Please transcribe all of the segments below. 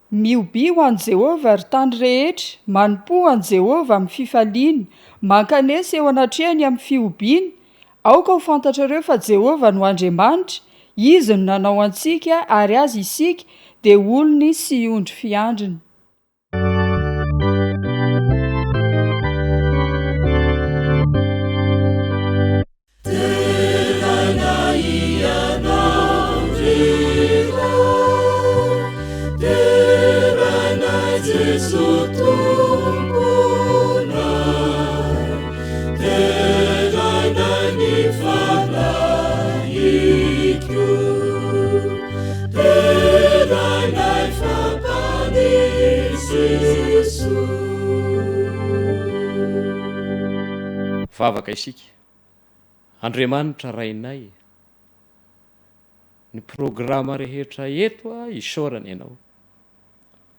Mioby ho an' Jehova ry tany rehetra, manompo an' Jehova amin'ny fifaliana, mankanesa eo anatrehany amin'ny fiobiana. Aoka ho fantatrareo fa Jehova no Andriamanitra, izy no nanao antsika ary azy isika dia olony sy ondry fiandriny. Vavaka isika, Andriamanitra rainay, ny programa rehetra eto isaorana ianao,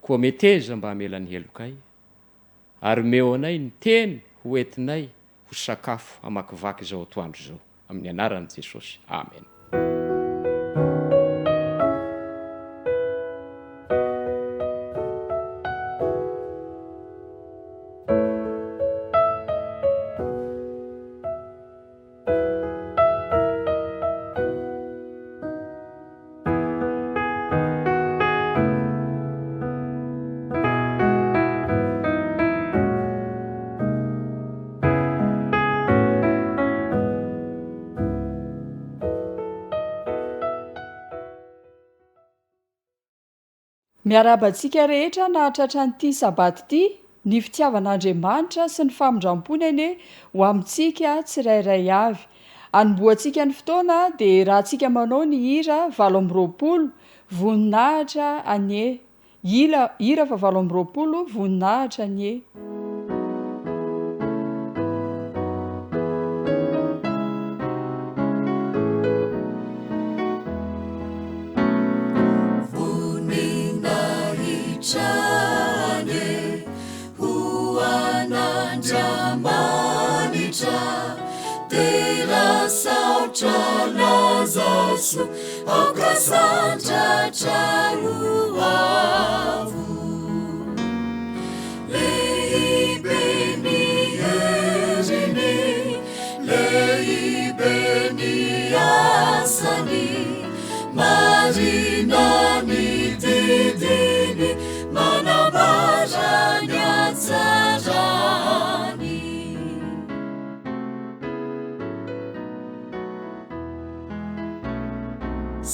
koa meteza mba hamelany helokay, ary meo anay ny teny ho entinay ho sakafo hamakivaky izao atoandro izao, amin'ny anaran'i Jesosy. Amen. Miarabantsika rehetra nahatratra an'ity sabata ity, ny fitiavan'Andriamanitra sy ny famindram-pony ane ho amintsika tsirairay avy. Anomboantsika ny fotoana dia raha tsika manao ny hira 8:20 voninahitra anie. Hira fa 8:20 voninahitra anie. Lazasu okasanta chaluavu leibeni erini leibeni asani marinani didini manabaranya tsarani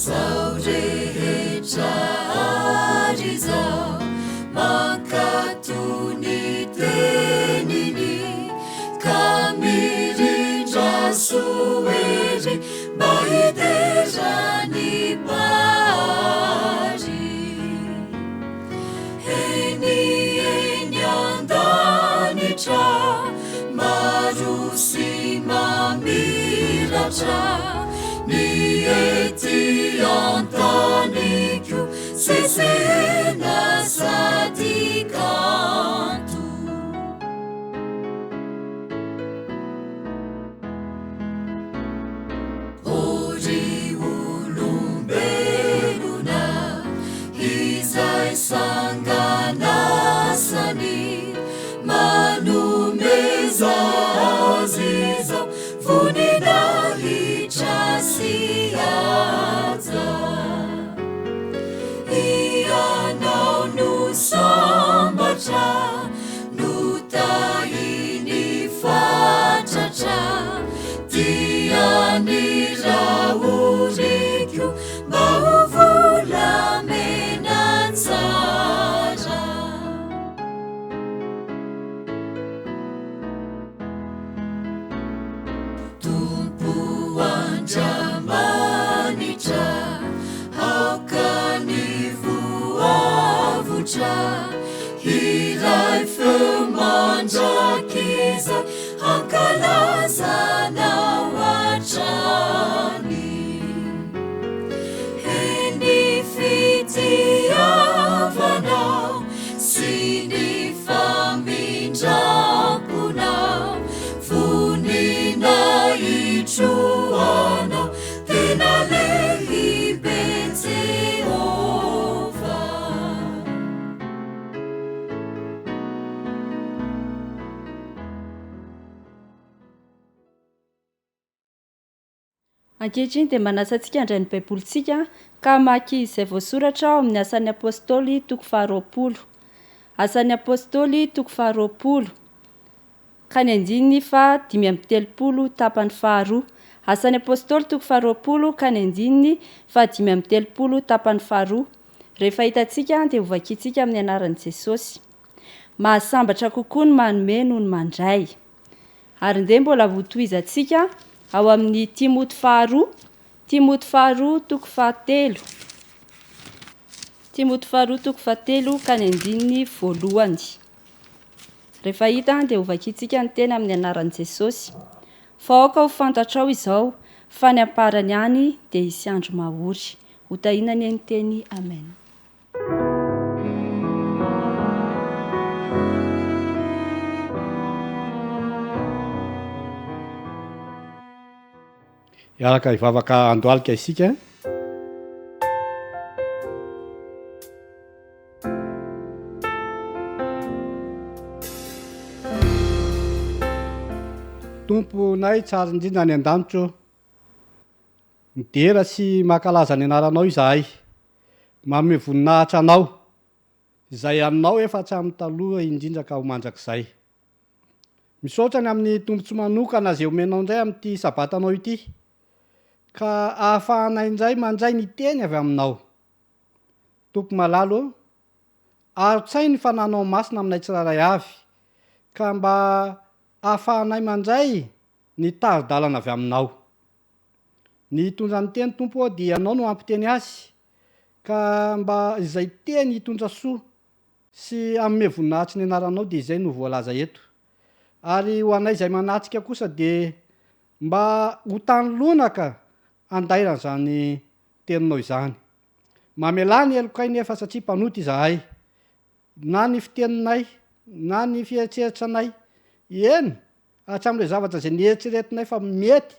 Saurehetra arizao makatuni tenini kamirindra sueri baiderani pari heni enyandanitra marusi mamiratra Nieti antaniku sesena sadikantu Ori ulumbeluna Hizai sanganasani Manumeza aziza Vuninali Siaza Ianau nu sambatra Nutaini fachacha Tiani raurikyu Bauvula menatsara Tumpuan Jamanitra Haukani vuavutra iray feo mandrakiza hankalazanao hatrany eny fitiavanao sy ny famindraponao vonina itroanao tena lehibe Jehova. Ankehitriny dia manasa antsika handray ny baibolitsika ka maki izay voasoratra ao amin'ny asan'ny apôstôly toko 20. Asan'ny apôstôly toko 20 ka ny andininy fa 5:30 tapany 2. Asan'ny apôstôly toko 20 ka ny andininy fa 5:30 tapany 2. Rehefa hitantsika dia ho vakintsika amin'ny anaran'i Jesosy. Mahasambatra kokoa ny manome noho ny mandray. Ary nde mbola votohizantsika ao amin'ny Timoty 2, Timoty 2 toko 7. Timoty 2 toko 7 ka ny andininy 1. Rehefa hita dia ho vakintsika ny tena amin'ny anaran'i Jesosy. Fa aoka ho fantatrao izao fa ny amparany any dia hisy andro mahory. Ho tahinany ny teny. Amen. Iaraka ivavaka andohalika isika. Tomponay tsara indrindra ny an-danitro, midera sy mankalaza ny anaranao izahay, manome voninahitra anao izay aminao efa hatramin'ny taloha indrindra ka ho mandrakizay. Misaotra ny amin'ny tombontso manokana izay omenao indray amin'ity sabatanao ity, ka ahafahanay indray mandray ny teny avy aminao. Tompo malalo, aro-tsay ny fananao masina aminay tsiraray avy, ka mba ahafahanay mandray ny tari-dalana avy aminao. Ny hitondra ny teny tompo dia anao no ampiteny azy, ka mba izay teny hitondra soa sy amin'ny voninahitry ny anaranao dia izay no voalaza eto. Ary ho anay izay manatrika kosa dia mba ho tanolonaka andairan' izany teninao izany. Mamelany elokainy efa satria mpanoty izahay, na ny fiteninay, na ny fieritseritranay, eny hatramin'ilay zavatra izay nieritreretinay fa mety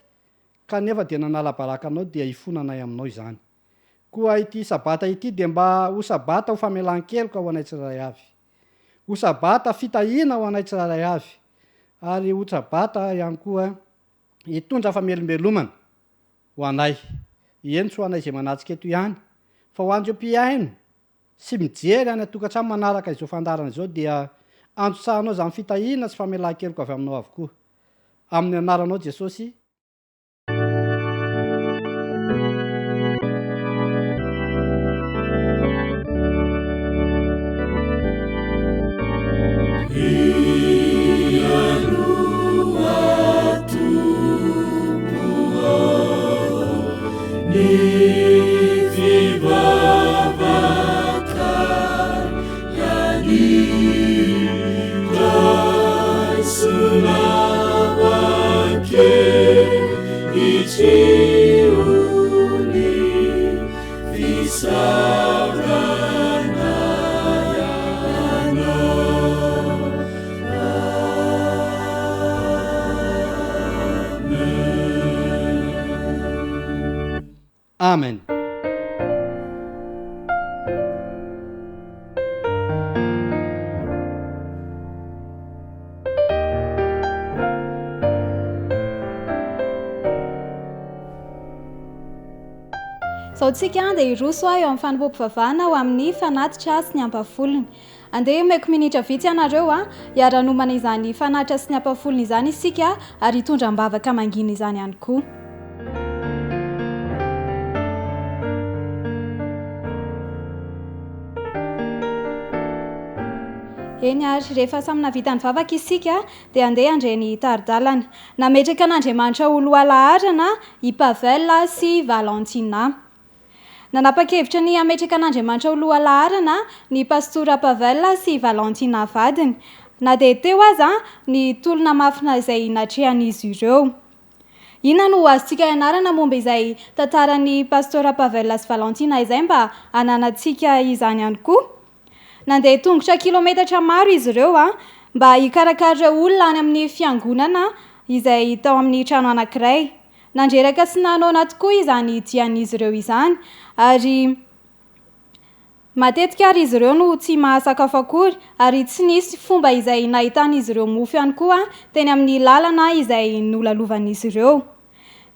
kanefa dia nanala-barakanao dia hifonanay aminao izany. Koa ity sabata ity dia mba ho sabata ho famelan-keloka ho anay tsiraray avy, ho sabata fitahiana ho anay tsiraray avy, ary ho sabata ihany koa hitondra famelombelomana ho anay. Eny tsy ho anay izay manatsika eto ihany, fa ho an'ireo mpiaino sy mijery any atokantrano manaraka izao fandarana izao dia antsosahanao izany fitahiana sy famelan-keloka avy aminao avokoa. Amin'ny anaranao Jesosy. Amen. Zao tsika dia iroso eo amin'ny fanompoam-pivavahana ho amin'ny fanatitra sy ny ampafolony. Andeha omeko minitra vitsy ianareo hiara-nomana izany fanatitra sy ny ampafolony izany isika ary hitondra mbavaka mangina izany ihany koa. Eny ary rehefa samy navita ny vavaka isika dia andeha handreny tari-dalana. Nametraka an'Andriamanitra olo alaharana i Pavel sy Valentina. nanapa-kevitra ny ametraka an'Andriamanitra ho loha laharana ny pastora Pavel sy Valentina vadiny, na dia teo aza ny tolona mafina izay natrehan'izy ireo. Inona no azontsika ianarana momba izay tantaran'ny pastora Pavel sy Valentina izay mba ananantsika izany ihany koa? Nandeha tongotra kilometatra maro izy ireo mba hikarakarira olona any amin'ny fiangonana izay tao amin'ny trano anankiray. Nandreraka sy nanona tokoa izany dian'izy ireo izany, ary matetika ary izy ireo no tsy mahasakafo akory, ary tsy nisy fomba izay nahitan'izy ireo mofo ihany koa teny amin'ny lalana izay nolalovan'izy ireo.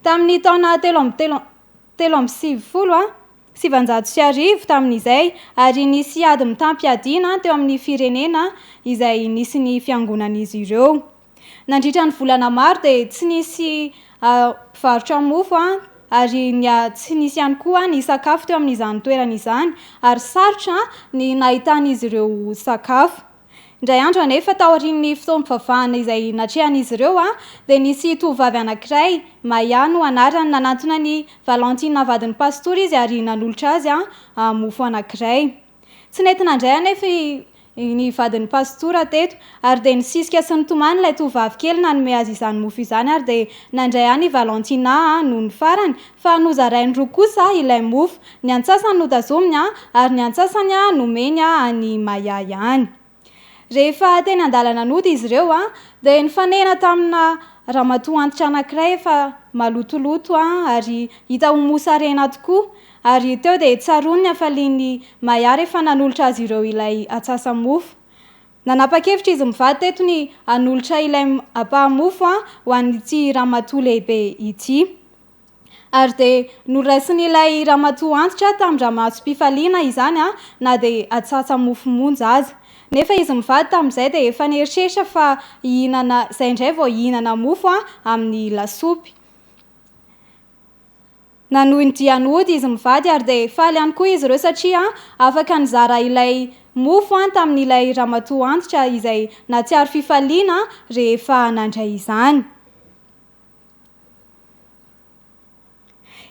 Tamin'ny taona 1770 tamin'izay, ary nisy ady mitampy-adiana teo amin'ny firenena izay nisy ny fiangonan'izy ireo. Nandritra ny volana maro dia tsy nisy mpivarotra mofo ary tsy nisy ihany koa ny sakafo teo amin'izany toerana izany, ary sarotra ny nahitan'izy ireo sakafo. Indray andro anefa tao aorian'ny fotoam-pivavahana izay natrehan'izy ireo dia nisy tovovavy anankiray, Maia no anarany, nanantona ny Valentina vadin'ny pastora izy ary nanolotra azy mofo anankiray. Tsy nety nandray anefa ny vadin'ny pastora teto, ary dia nisisika sy nitomany ilay tovovavy kely nanome azy izany mofo izany, ary dia nandray any Valentina no ny farany, fa nozarainy roa kosa ilay mofo, ny antsasany notazominy ary ny antsasany nomeny any Maia ihany. Rehefa teny an-dalana nody izy ireo dia nifanena tamina ramatoa antitra anankiray efa malotoloto ary hita ho mosarena tokoa, ary teo dia tsaroany ny hafalian'ny Maia rehefa nanolotra azy ireo ilay atsasa-mofo. Nanapa-kevitra izy mivady teto ny hanolotra ilay apaha-mofo ho an'ity ramatoa lehibe ity, ary dia noraisin'ilay ramatoa antitra tamin'ny ramaso-pifaliana izany na dia atsasa-mofo monja aza. Nefa izy mivady tamin'izay dia efa nieritreritra fa hihinana izay indray vao hihinana mofo amin'ny lasopy. Nanohy ny dian'ody izy mivady, ary dia faly ihany koa izy ireo satria afaka nizara ilay mofo tamin'ilay ramatoa antitra izay natsiaro fifaliana rehefa nandray izany.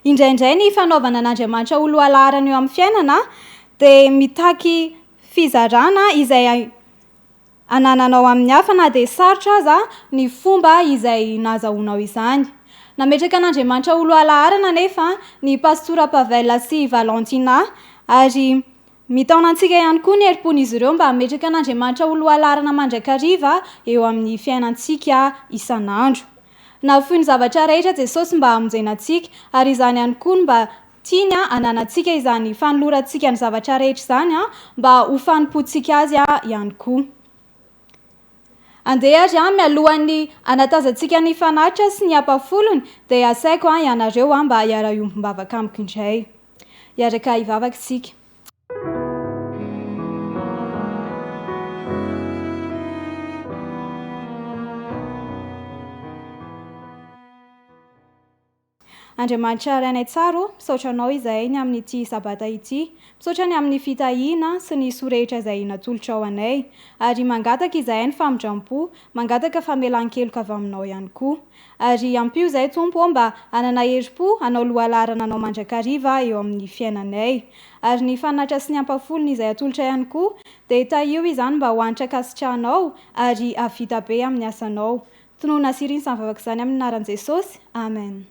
Indraindray ny fanaovana an'Andriamanitra ho loha laharana eo amin'ny fiainana dia mitaky fizarana izay anananao amin'ny hafa, na dia sarotra aza ny fomba izay nahazahoanao izany. Nametraka an'Andriamanitra ho loha laharana nefa ny pastora Pavel sy Valentina, ary mitaona antsika ihany koa ny herim-pon'izy ireo mba hametraka an'Andriamanitra ho loha laharana mandrakariva eo amin'ny fiainantsika isan'andro. Nahafoy ny zavatra rehetra Jesosy mba hamonjena antsika, ary izany ihany koa mba tiany ananantsika izany fanolorantsika ny zavatra rehetra izany mba ho fanompoantsika azy ihany koa. Andeha ary mialohan'ny anatazantsika ny fanatitra sy ny ampafolony dia asaiko ianareo mba hiara-iombom-bavaka amiko indray. Hiaraka hivavaka isika. Andriamanitra rainay tsara, misaotra anao izahay ny amin'ity sabata ity, misaotra ny amin'ny fitahiana sy ny sorehetra izay natolotra ao anay, ary mangataka izahay ny famindrampo, mangataka famelan-keloka avy aminao ihany koa, ary ampio izahay Tompo mba anana herim-po, hanao loha laharana anao mandrakariva eo amin'ny fiainanay, ary ny fanatitra sy ny ampafolony izay atolotra ihany koa dia tahio izany mba ho anitra kasitrahanao ary avita be amin'ny asanao. Tonoina siriny sy mivavaka izany amin'ny anaran'i Jesosy. Amen.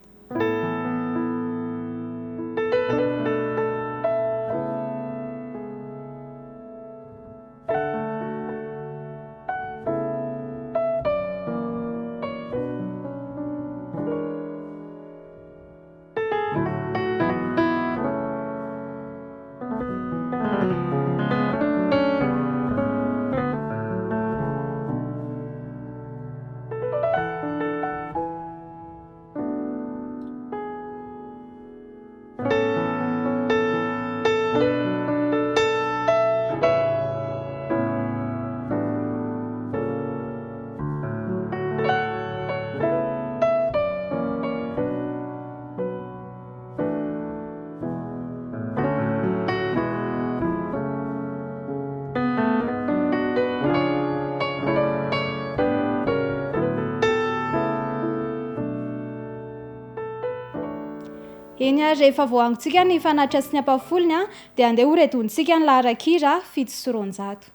eny a rehefa voangontsika ny fanatitra sy ny ampafolony a dia andeha horedontsika ny laharakira 700.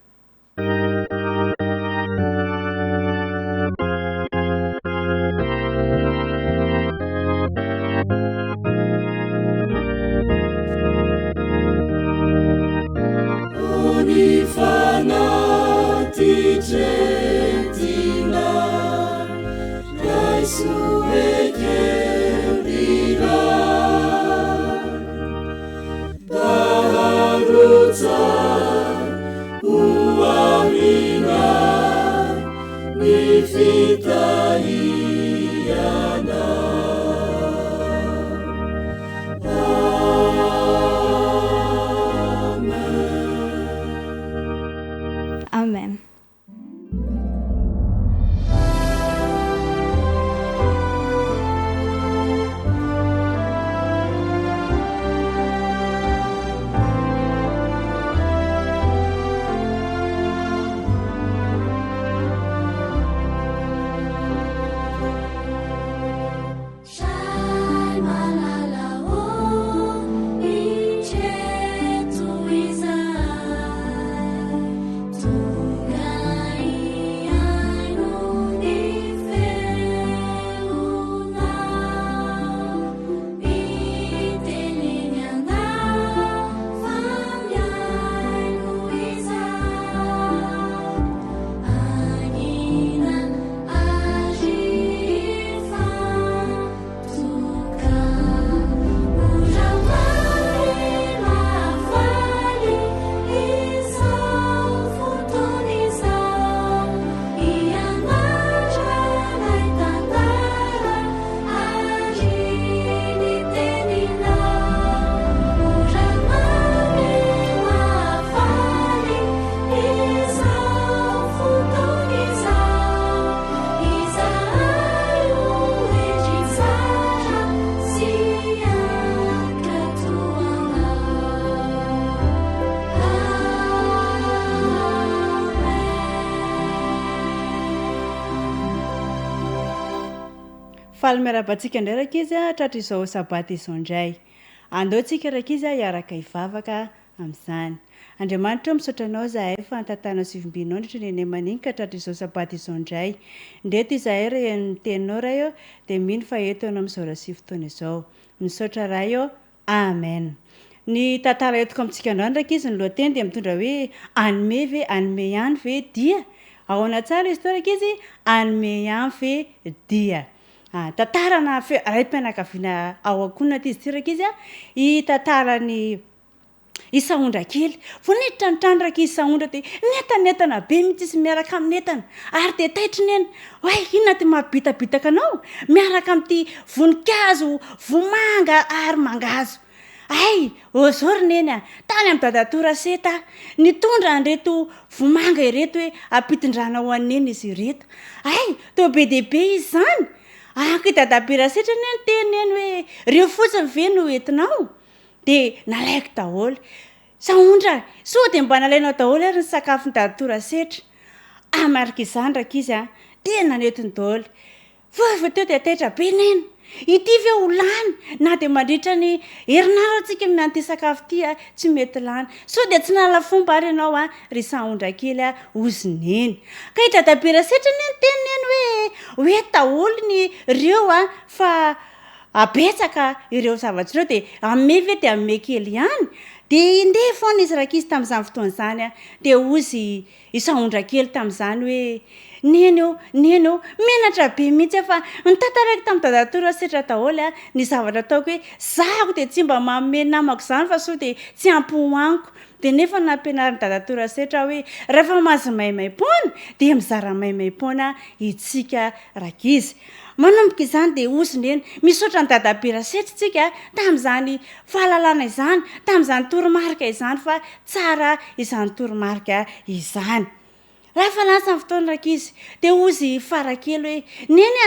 Amen. Faly miarabantsika indray raka izy tratra izao sabata izao indray. Andeontsika raka izy hiaraka hivavaka amin'izany. Andriamanitra misaotra anao zahay fa antantanao sy vimbinao nitra neny maninka tratra izao sabata izao indray. Ndeto izahay re ny teninao ray eo dia mino fa eto ianao amin'izao raha sy fotoana izao. Misaotra ray eo. Amen. Ny tantara etiko amintsika androany raka izy ny lohateny dia mitondra hoe anome ve anome ihany ve dia. Ahoana tsara izy tao raka izy anome ihany ve dia. Tantarana raim-pianakaviana ao akonina ty izy ty raka izy i tantarany isaondra kely voniditra ny trano raka izy saondra dia netanetana be mitsy isy miaraka amin'netana ary dia taitra neny hoe inona ty mahabitabitaka anao miaraka amin'ity voninkazo vomanga ary mangazo. Ay, ôzôry neny tany amin'ny dadatora seta nitondra anreto vomanga ireto hoe ampitindrana ho aneny izy ireto. Ay, to be dehibe izy zany. Dadampira setra neny teneny hoe reo fotsiny ve no entinao dia nalaiko daholo. Saondra sao dia mba nalainao daholo ary ny sakafo ny dadatora setra. Amarika izany raka izy tena netiny daholo. Fa teo dia taitra be neny. Ity ve ho lany na dia mandritra ny herinaratra antsika miany ty sakafo ty tsy mety lany. Sao dia tsy nalala fomba ary ianao ry saondra kely ozy neny. Ka i dadampira setra neny teneny hoe daholo ny reo fa abetsaka ireo zavatra ireo dia ame ve dia ame kely ihany. Dia indeha foana izy raka izy tamin'izany fotoana izany dia ozy isaondra kely tamin'izany hoe neny eo menatra be mihitsy fa nitantaraiky tamin'ny dadatora setra daholo ny zavatra ataoko hoe zahako dia tsy mba manome namako izany fa sao dia tsy ampohaniko. Dia nefa nampianarin'ny dadatora setra hoe rehefa mahazo maimaim-poana dia mizara maimaim-poana itsika raka izy. Manomboka izany dia ozy neny misaotra ny dadampira setritsika tamin'izany fahalalana izany tamin'izany toromarika izany fa tsara izany toromarika izany. Rehefa lasa ny fotoana raka izy dia ozy farakely hoe neny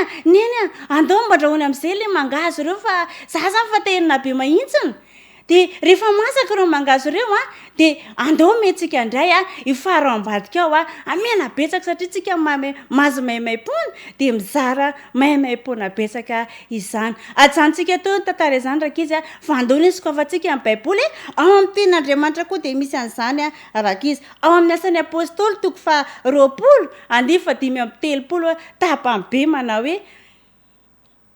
andao mba andrahoana amin'izay le mangazo ireo fa za zany fa te henina be mahitsiny. dia rehefa masaka reo mangazo ireo a dia andaometsika indray a ifaro ambadika ao a amena betsaka satria tsika mazo maimaim-pona dia mizara maimaim-pona betsaka izany ajanontsika to tantara izany raka izy a fa andony ny sokafantsika amin'ny baiboly ao amin'ny tenin'andriamanitra koa dia misy an'izany a raka izy ao amin'ny asan'ny apôstôly 2:20 tapany be manao hoe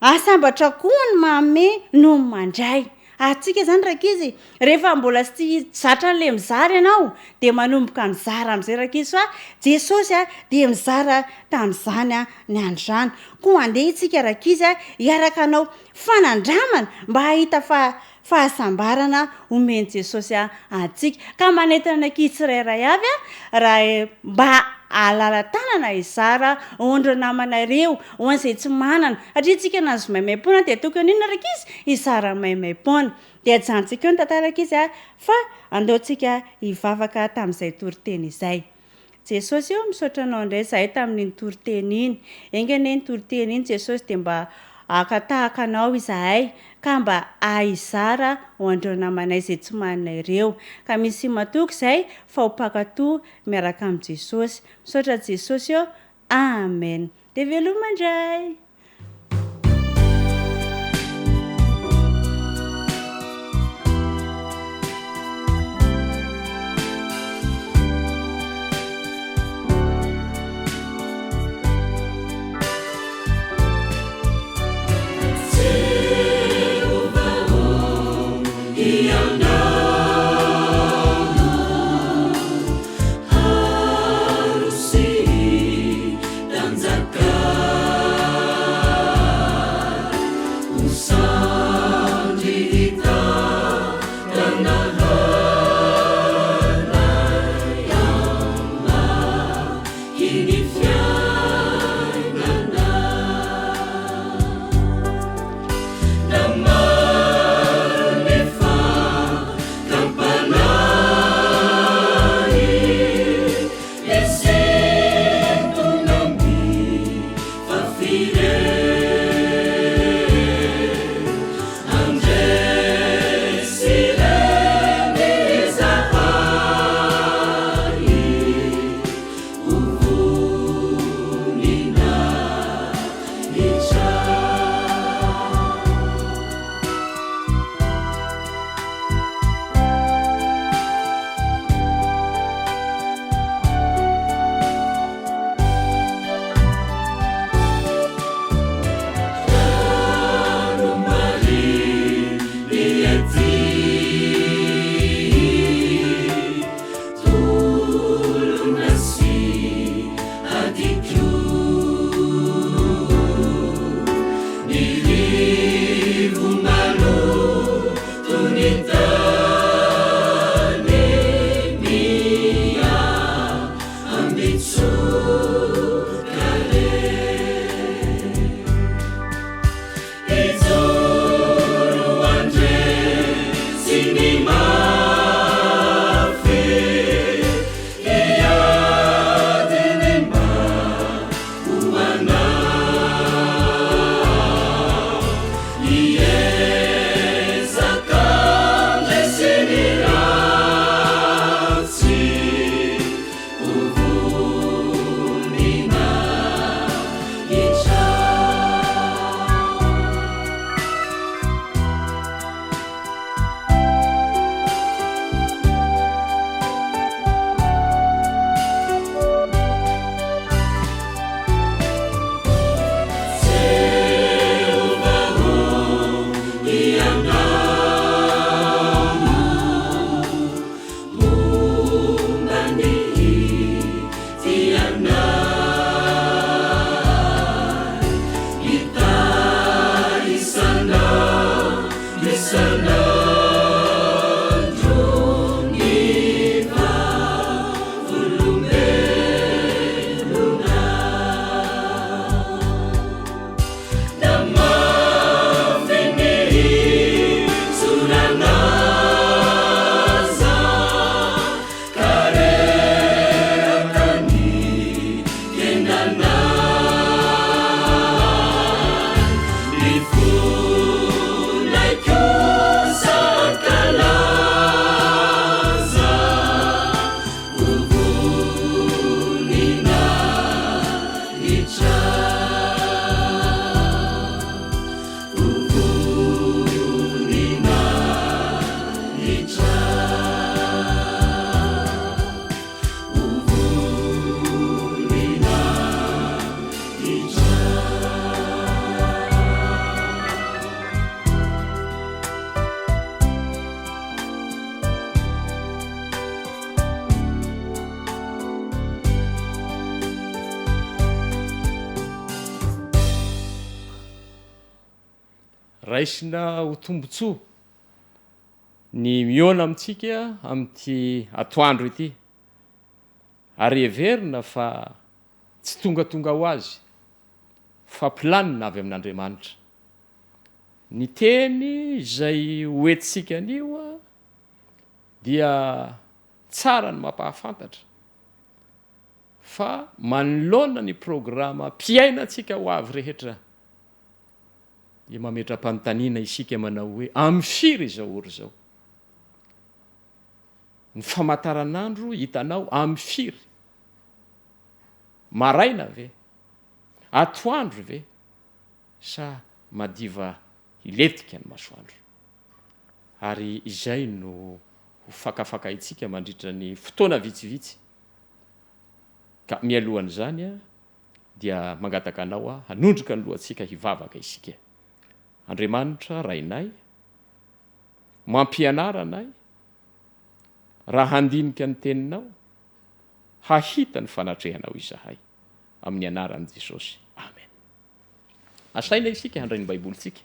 asambatra koa ny mame no mandray atsika zany raka izy rehefa mbola sy zatra n'le mizara ianao dia manomboka mizara amin'izay raka izy fa jesosy a dia mizara tamin'izany a ny androzany koa andeha itsika raka izy a hiaraka anao fanandramana mba hahita fahasambarana omeny jesosy a atsika ka manentana ny ankizy tsirairay avy a raha mba alala tanana izara ondro namanareo ho an'izay tsy manana satria tsika nazo maimaim-pona dia tokony inona raka izy izara maimaim-pona dia ajanontsika eo ny tantaraka izy a fa andeontsika hivavaka tamin'izay toriteny izay jesosy eo misaotra anao indray zahay tamin'iny toriteny iny engane ny toriteny iny jesosy dia mba akatahaka anao izahay ka mba ahizara ho andreo namanay izay tsy manana ireo ka misy matoky izay fa ho mpakatoa miaraka amin'i jesosy misaotra jesosy eo amen dia velomandray Harusi dan zakat raisina ho tombotsoa ny miona amintsika amin'ity atoandro ity ary everina fa tsy tongatonga ho azy fa planina avy amin'Andriamanitra. Ny teny izay hoentsika anio a dia tsara ny mampahafantatra fa manoloana ny programa mpiainantsika ho avy rehetra dia mametram-panontaniana isika manao hoe amin'ny firy izao oro izao. Ny famataranandro hitanao amin'ny firy. Maraina ve? Atoandro ve? Sa madiva hiletika ny masoandro? Ary izay no ho fakafakaitsika mandritra ny fotoana vitsivitsy. Ka mialohan'izany a dia mangataka anao a hanondroka ny lohantsika hivavaka isika. Andriamanitra rainay, mampianara anay, raha handinika ny teninao, hahita ny fanatrehanao izahay. Amin'ny anaran'i Jesosy. Amen. Asaina isika handray ny baibolitsika.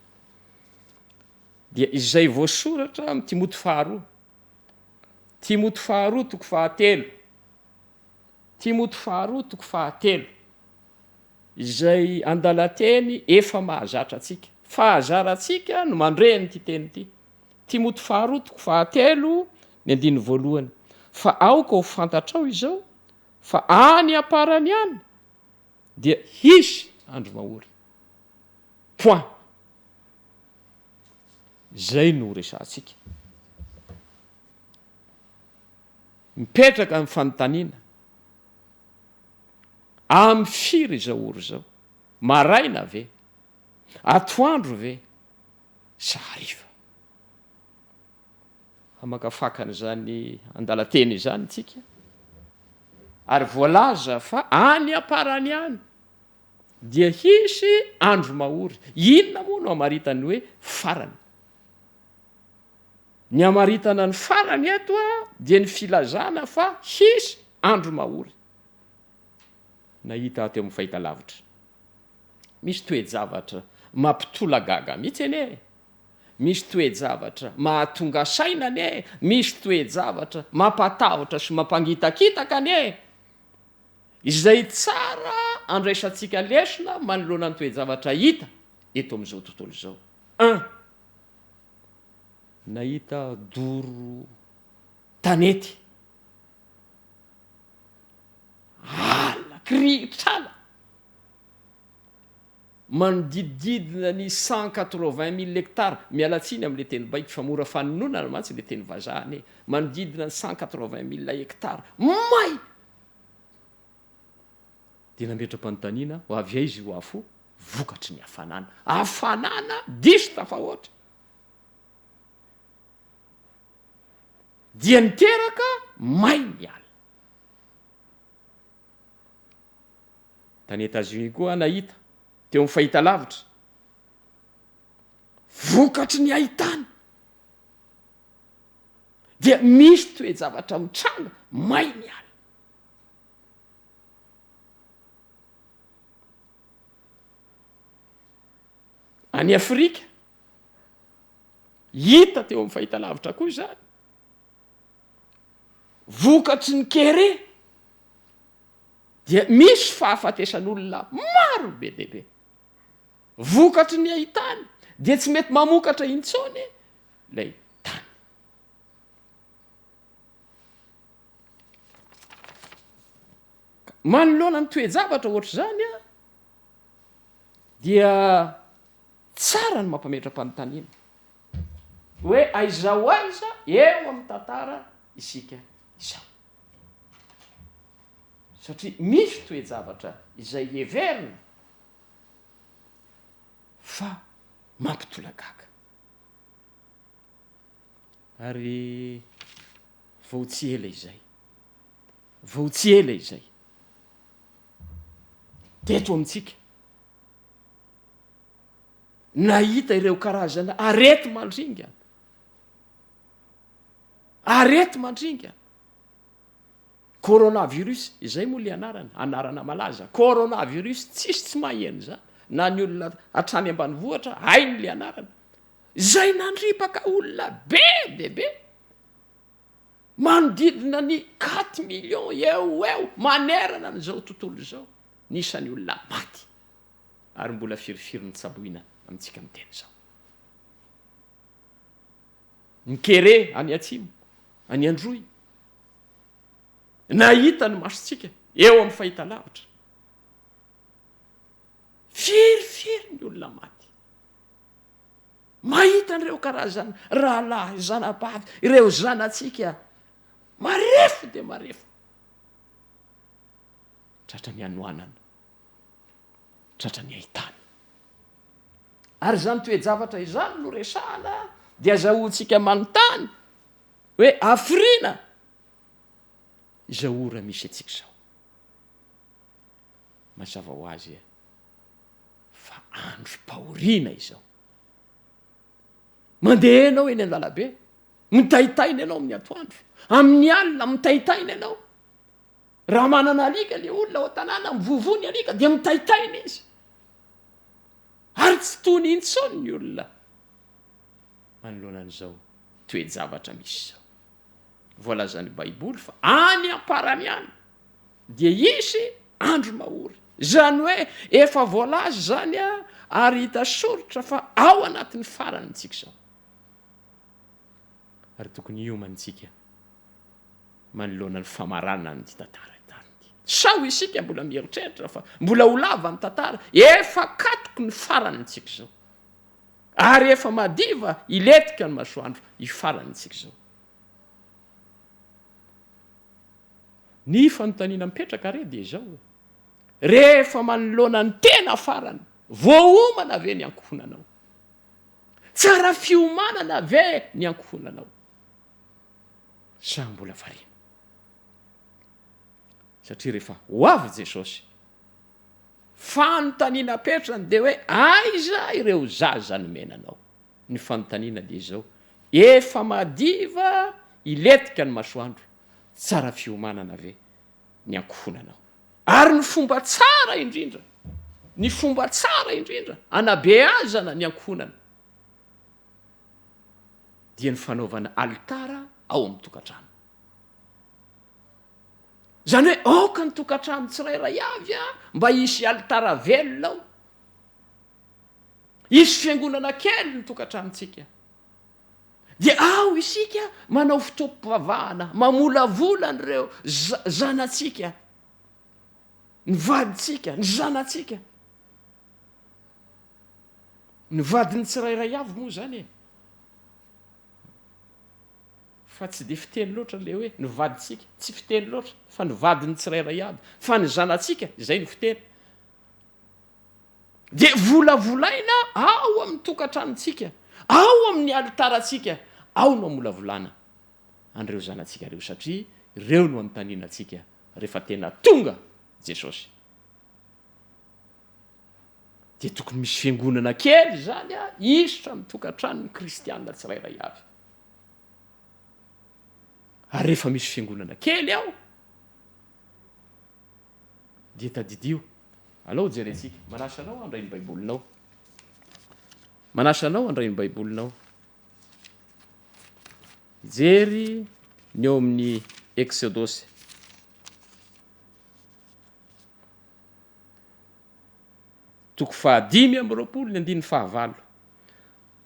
Dia izay voasoratra amin'ny Timoty faharoa. Timoty faharoa toko fahatelo. Timoty faharoa toko fahatelo. Izay andalan-teny efa mahazatra atsika. Fahazarantsika no mandreny ity teny ity. Timoty faharoa toko fahatelo ny andiny voalohany. Fa aoka ho fantatrao izao fa any aparany any dia hisy andro mahory. Point. Zay no resantsika. Mipetraka amin'ny fanontaniana. Amin'ny firy izao oro izao? Maraina ve? Atoandro ve? Sa hariva? Hamakafakana izany andalan-teny izany tsika. Ary voalaza fa any aparany any dia hisy andro mahory. Inona moa no amaritany hoe farany? Ny amaritana ny farany eto a dia ny filazana fa hisy andro mahory. Nahita teo amin'ny fahitalavitra. Misy toe-javatra mampitolagaga mihitsy ane. Misy toe-javatra mahatonga saina ane. Misy toe-javatra mampatahotra sy mampangitakitaka ane. Izay tsara andraisantsika lesona manoloana ny toe-javatra hita eto amin'izao tontolo izao. 1. Nahita doro tanety. Ala, krihitrala. Manodididina ny 180,000 hectares. Mialatsiny amin'ilay teny baiko fa mora fanonona mantsy ilay teny vazahany. Manodidina ny 180,000 hectares. May! Dia nametram-panontaniana ho avy aizy ho afo vokatry ny hafanana. Hafanana diso tafahoatra. Dia niteraka may ny ala. Tany États-Unis koa nahita teo amin'ny fahitalavitra. Vokatry ny haitany. Dia misy toe-javatra mitranga may ny ala. Any Afrika hita teo amin'ny fahitalavitra koa izany. Vokatry ny kere dia misy fahafatesan'olona maro be dehibe. Vokatry ny haitany dia tsy mety mamokatra intsony ilay tany. Manoloana ny toe-javatra ohatr'izany a dia tsara ny mampametram-panontaniana. Hoe aiza ho aiza eo amin'ny tantara isika izao. Satria misy toe-javatra izay heverina fa mampitolagaga. Ary vao tsy ela izay. Vao tsy ela izay. Teto amintsika. Nahita ireo karazana arety mandringa. Arety mandringa. Coronavirus, izay moa le anarana malaza. Coronavirus tsisy tsy maheno zany. Na ny olona hatrany ambanivohitra, hainy le anarana. zay nandripaka olona be debe manodidina ny 4 millions eo manerana n'izao tontolo zao nisan'ny olona maty ary mbola firifiry ny tsaboina amintsika miteny zao. Ny kere any atsimo any androy nahita ny masontsika eo amin'ny fahitalavitra firifiry ny olona maty mahita n'ireo karazany rahalahy zanabavy ireo zanatsika marefo de marefo tratra ny anoanana tratra ny ahitana ary zany toe-javatra izany no resahana dia azahoantsika manontany hoe afrina izao ora misy atsika zao mazava ho azy fa andro paorina izao mandeha ianao eny an-dalabe mitahitaina ianao amin'ny atoandro amin'ny alina mitahitaina ianao raha manana alika le olona ao tanàna mivovony alika dia mitahitaina izy ary tsy tony intsony ny olona manoloanan'izao toe-javatra misy zao voalazany baiboly fa any amparany any dia isy andro mahory zany hoe efa voalazy zany ary hita soritra fa ao anatin'ny farany ntsika zao ary tokony iomantsika manoloana ny famarana ny tantara tany sao isika mbola mieritreritra fa mbola ho lava ny tantara efa katoko ny farany ntsika zao ary efa madiva iletika ny masoandro ifarany ntsika zao. Ny fanontaniana mipetraka re dia zao rehefa manoloana ny tena farany voaomana ve ny ankohonanao tsara fiomanana ve ny ankohonanao sa mbola variana satria rehefa ho avy Jesosy fanontaniana petrany dia hoe aiza ireo zaza nomenanao ny fanontaniana dia zao efa madiva iletika ny masoandro tsara fiomanana ve ny ankohonanao ary ny fomba tsara indrindra anabeazana ny ankohonana dia ny fanaovana alitara ao amin'ny tokantrano zany hoe aoka ny tokantrano tsirairay avy mba hisy alitara velona ao hisy fiangonana kely ny tokantranontsika dia ao isika manao fotoam-pivavahana mamolavola n'ireo zanatsika ny vaditsika ny zanatsika ny vadiny tsirairay avy moa zany fa tsy de fiteny loatra le hoe ny vaditsika tsy fiteny loatra fa ny vadiny tsirairay avy fa ny zanatsika izay ny fiteny de volavolaina ao amin'ny tokantranontsika ao amin'ny alitaratsika ao no amolavolana an'ireo zanatsika reo satria ireo no anontanianatsika rehefa tena tonga Jesosy dia tokony misy fiangonana kely zany isotra amin'ny tokantranony kristianina tsirairay avy ary rehefa misy fiangonana kely ao dia tadidio alao jerentsika manasanao andray ny baibolinao jery ny eo amin'ny Exodosy toko 5:9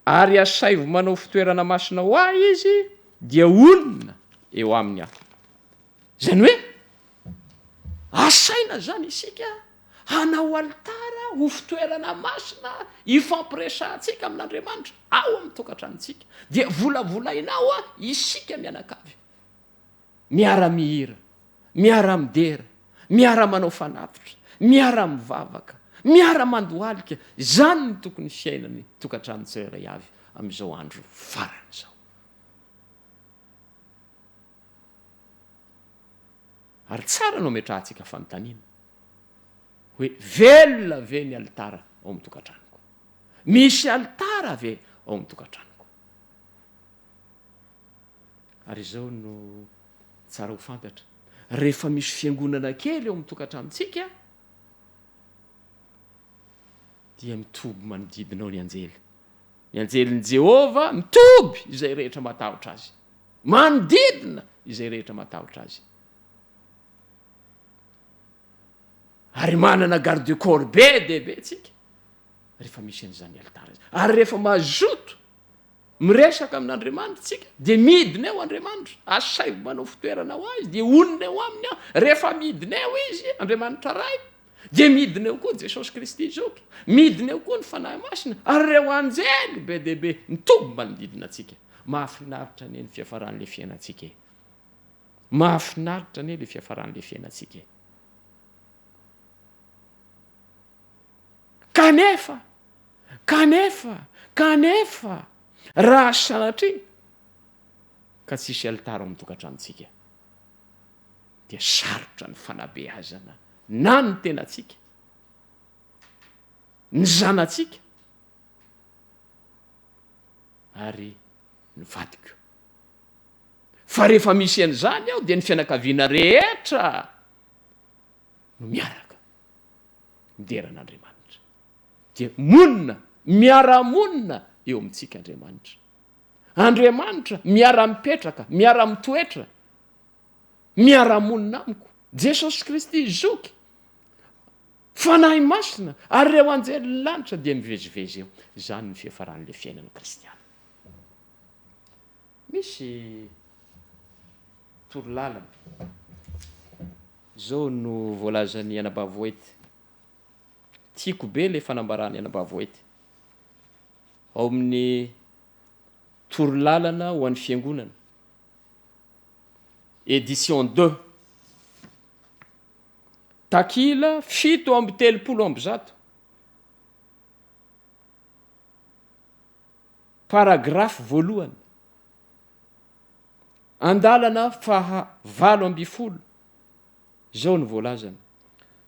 ary asaivo manao fitoerana masina ho ahy izy dia onona eo amin'ny ahy zany hoe asaina zany isika hanao alitara ho fitoerana masina ifampiresantsika amin'Andriamanitra ao amin'ny tokantranontsika dia volavolainao isika mianakavy miara-mihira miara-midera miara-manao fanatitra miara-mivavaka miara-mandohalika zany ny tokony fiainany tokantrano tsirairay avy amin'izao andro farany zao ary tsara no metrahantsika fanontaniana hoe velona ve ny alitara ao amin'ny tokantranoko misy alitara ve ao amin'ny tokantranoko ary izao no tsara ho fantatra rehefa misy fiangonana kely eo amin'ny tokantranontsika dia mitobo manodidinao ny anjely ny anjelin' Jehova mitoby izay rehetra matahotra azy, manodidina izay rehetra matahotra azy. Ary manana garde du corps be dehibe tsika rehefa misy an'izany altara izy. Ary rehefa mazoto miresaka amin'Andriamanitra tsika dia midina eo Andriamanitra, asay manao fitoerana ho azy dia onona eo aminy aho. Rehefa midina eo izy Andriamanitra ray dia midina eo koa Jesosy Kristy zoky, midina eo koa ny fanahy masina, ary reo anjely be dehibe mitoby manodidina atsika. Mahafinaritra anie ny fiafaran'le fiainantsika, mahafinaritra anie le fiafaran'le fiainantsika. Kanefa raha sanatria ka tsisy altara amin'ny tokantranontsika dia sarotra ny fanabeazana na ny tenatsika, ny zanatsika ary ny vadiko. Fa rehefa misy an'izany ao dia ny fianakaviana rehetra no miaraka mideran'Andriamanitra, dia monina, miara-monina eo amintsika Andriamanitra. Andriamanitra miara-mipetraka, miara-mitoetra, miara-monina amiko. Jesosy Kristy zoky, fanahy masina, ary reo anjely lanitra dia mivezivezy eo. Zany ny fiafaran'le fiainana kristiana. Misy torolalana zao no voalazan'ny anabavoety. Tiako be le fanambarany anabavoety ao amin'ny torolalana ho an'ny fiangonana, édition 2, takila 7:30, paragrafy voalohany, andalana 9, zao ny voalazana.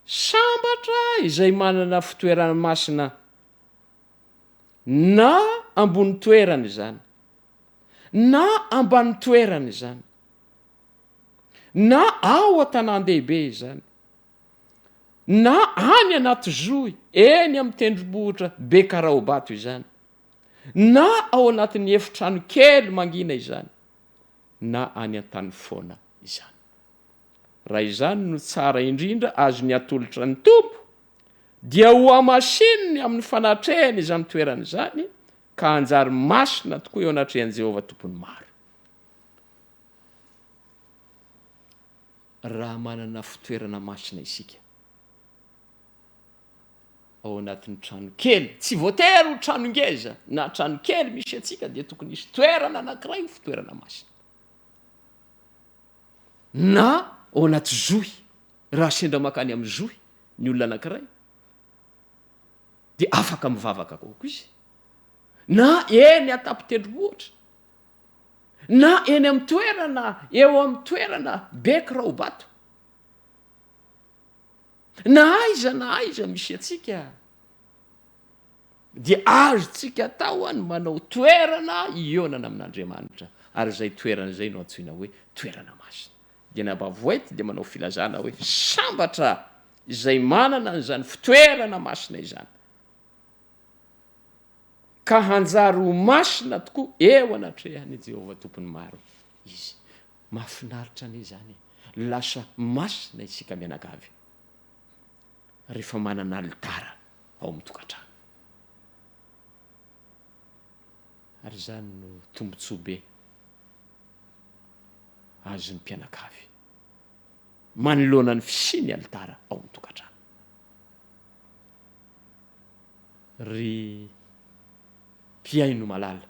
Sambatra izay manana fitoerana masina na ambony toerana izany, na ambany toerana izany, na ao an-tanan-dehibe izany, na any anaty zohy eny amin'ny tendrombohitra be karaobato izany, na ao anatin'ny efitrano kely mangina izany, na any an-tany foana izany. Raha izany no tsara indrindra azo ny atolotra ny tompo, dia ho amasininy amin'ny fanatrehany izany toerana izany, ka anjary masina tokoa eo anatrehan'i Jehova tompony maro. Raha manana fitoerana masina isika ao anatin'ny trano kely, tsy voatery ho trano ngeza na trano kely misy atsika, dia tokony hisy toerana anankiray ho fitoerana masina. Na ao anaty zohy, raha sendra makany amin'ny zohy ny olona anankiray, dia afaka mivavaka kokoa izy. Na eny atapy-tendrombohitra, na eny amin'ny toerana, eo amin'ny toerana be karaobato, na aiza misy atsika, dia azotsika atao any manao toerana ionana amin'Andriamanitra. Ary zay toerana zay no antsoina hoe toerana masina. Dia nabavoety dia manao filazana hoe sambatra izay manana an'izany fitoerana masina izany, ka hanjary ho masina tokoa eo anatrehan'i Jehova tompony maro izy. Mahafinaritra anie zany, lasa masina isika mianakavy rehefa manana altara ao amin'ny tokantrano. Ary zany no tombontsoa be azon'ny mpianakavy manoloana ny fisiny altara ao amin'ny tokantrano. Ry mpiay no malala,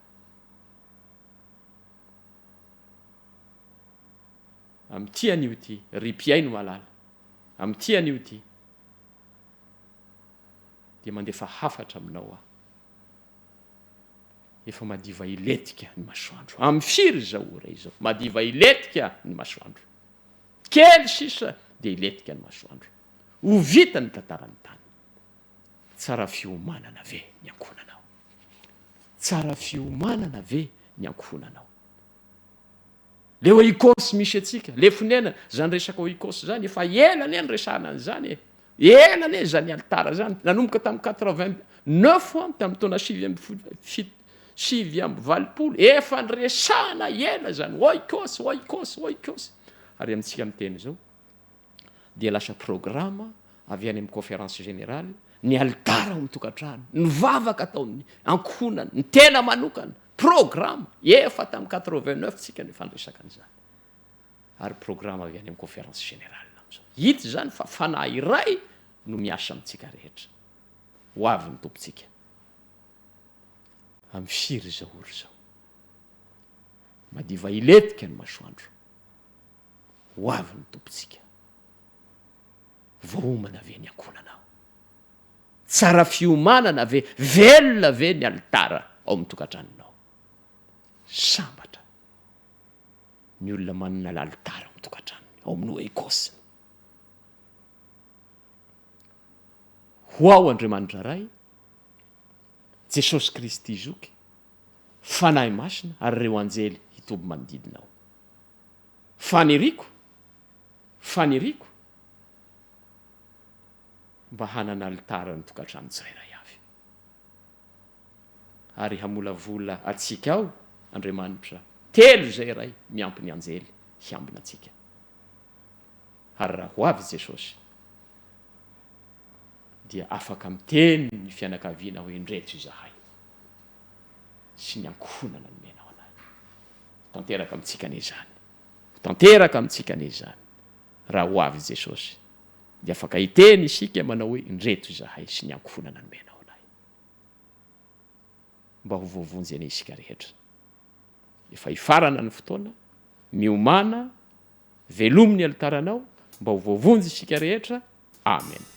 amin'ity anio ity, ry mpiay no malala, amin'ity anio ity, dia mandefa hafatra aminao aho. Efa madiva iletika ny masoandro. Amin'ny firy zao ora izao, madiva iletika ny masoandro. Kely sisa dia iletika ny masoandro. Ho vita ny tantarany tany. Tsara fiomanana ve ny ankohonanao. Tsara fiomanana ve ny ankohonanao. Le oikosy misy atsika, le fonena, zany resaka oikosy zany, efa ela ne ny resana an'izany, ela ne zany altara zany, nanomboka tamin'ny 89 tamin'ny taona 720 efa nyresahana ela zany oikosy ary amintsika miteny zao dia lasa programa avy any amin'ny conférence générale ny altara ao mitokantrano ny vavaka ataony ankohonany ny tena manokana programa efa tamin'ny 89 tsika ny fandresaka an'izany ary programa avy any amin'ny conférence générale am'izao hita zany fa fanahy iray no miasa amintsika rehetra ho avy ny tompontsika amin'ny firy zao ory zao madiva iletika ny masoandro ho avy ny tompontsika voaomana ve ny ankonanao tsara fiomanana ve velona ve ny altara ao amin'ny tokantranonao sambatra ny olona manana l'altara ao amin'ny tokantranony ao amin'ny oekosiny ho ao Andriamanitra ray Jesosy Kristy zoky fanahy masina ary reo anjely hitoby manodidinao faniriko mba hanana altara ny tokantrano tsirairay avy ary hamolavola atsika ao Andriamanitra telo zay ray miampy ny anjely hiambina atsika ary raha ho avy Jesosy dia afaka miteny ny fianakaviana hoe ndreto izahay sy ny ankohonana ny menao anahy tanteraka amintsika n'izany raha ho avy Jesosy dia afaka hiteny isika manao hoe ndreto izahay sy ny ankohonana ny menao anahy mba ho voavonjy ane isika rehetra efa hifarana ny fotoana miomana velomin'ny altaranao mba ho voavonjy isika rehetra amen.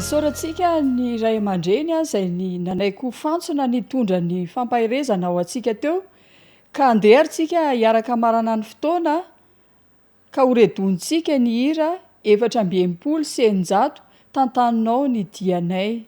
Nisoratsika ny ray aman-dreny izay ny nanaiko fantsona nitondra ny fampahirezana ao atsika teo ka anderitsika hiaraka marana ny fotoana ka horedontsika ny hira 480 tantaninao ny dianay.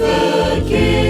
Forget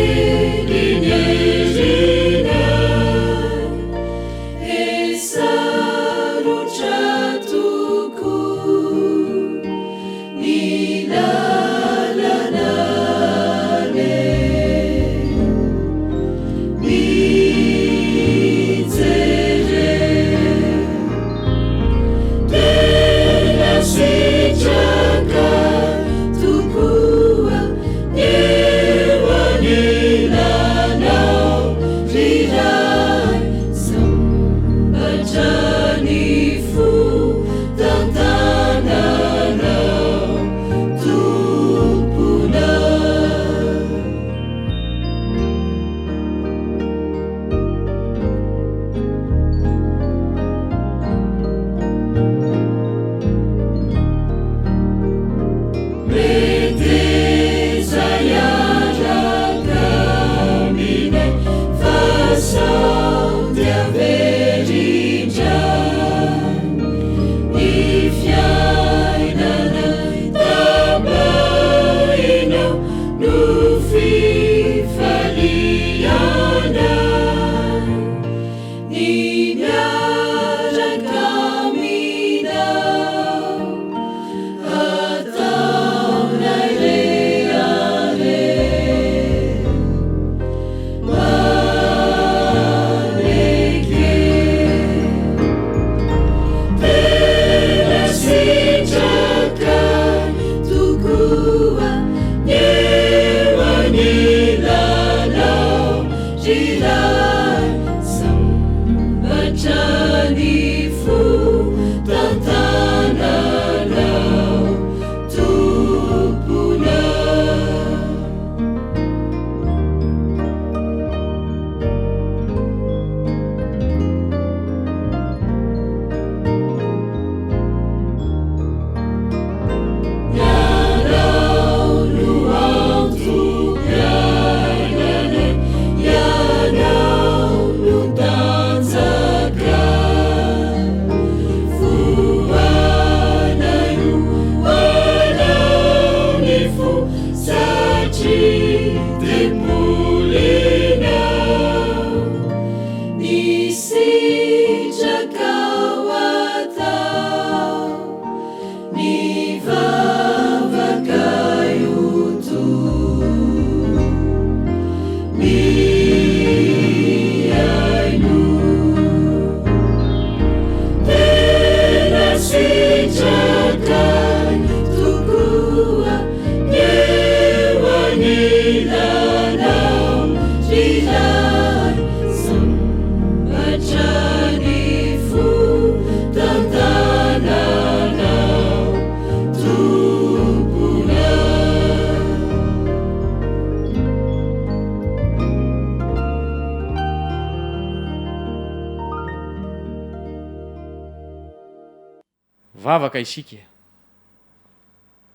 mivavaka isika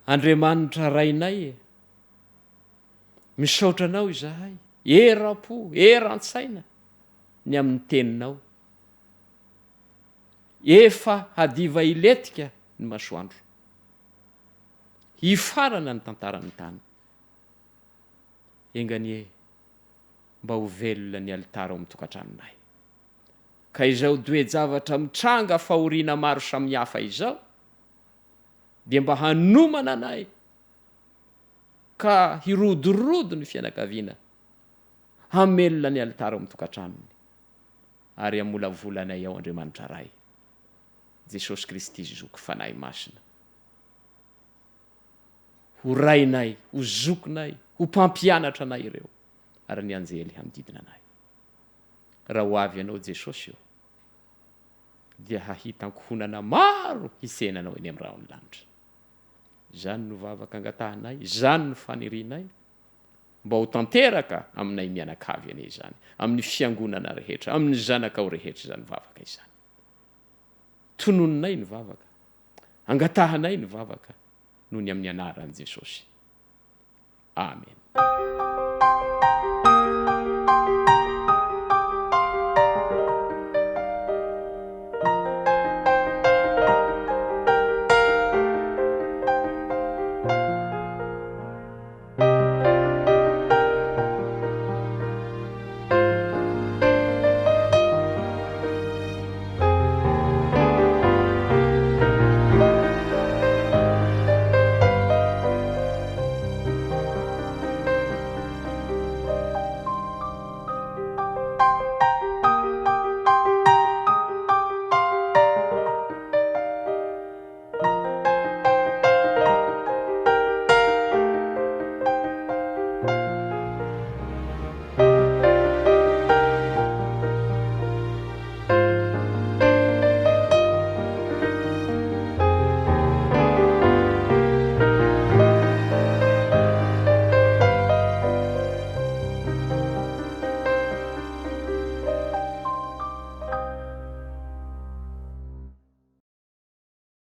Andriamanitra rainay misaotra anao izahay era-po eran-tsaina ny amin'ny teninao efa hadiva iletika ny masoandro hifarana ny tantarany tany enganie mba ho velona ny alitara ao amin'ny tokantranonay ka izao doejavatra mitranga fahoriana maro samihafa izao dia mba hanomana anay ka hirodorodo ny fianakaviana hamelona ny alitara ao amin'ny tokantranony ary amolavolanay ao Andriamanitra ray Jesosy Kristy zoky fanahy masina ho rainay ho zokinay ho mpampianatra anay ireo ary ny anjely hamididina anay raha ho avy ianao Jesosy io dia hahita ankohonana maro hisenanao eny amin'ny rahony lanitra zany no vavaka angatahanay zany no fanirianay mba ho tanteraka aminay mianakavy ane zany amin'ny fiangonana rehetra amin'ny zanakao rehetra zany vavaka izany tononinay ny vavaka angatahanay ny vavaka noho ny amin'ny anaran'i Jesosy amen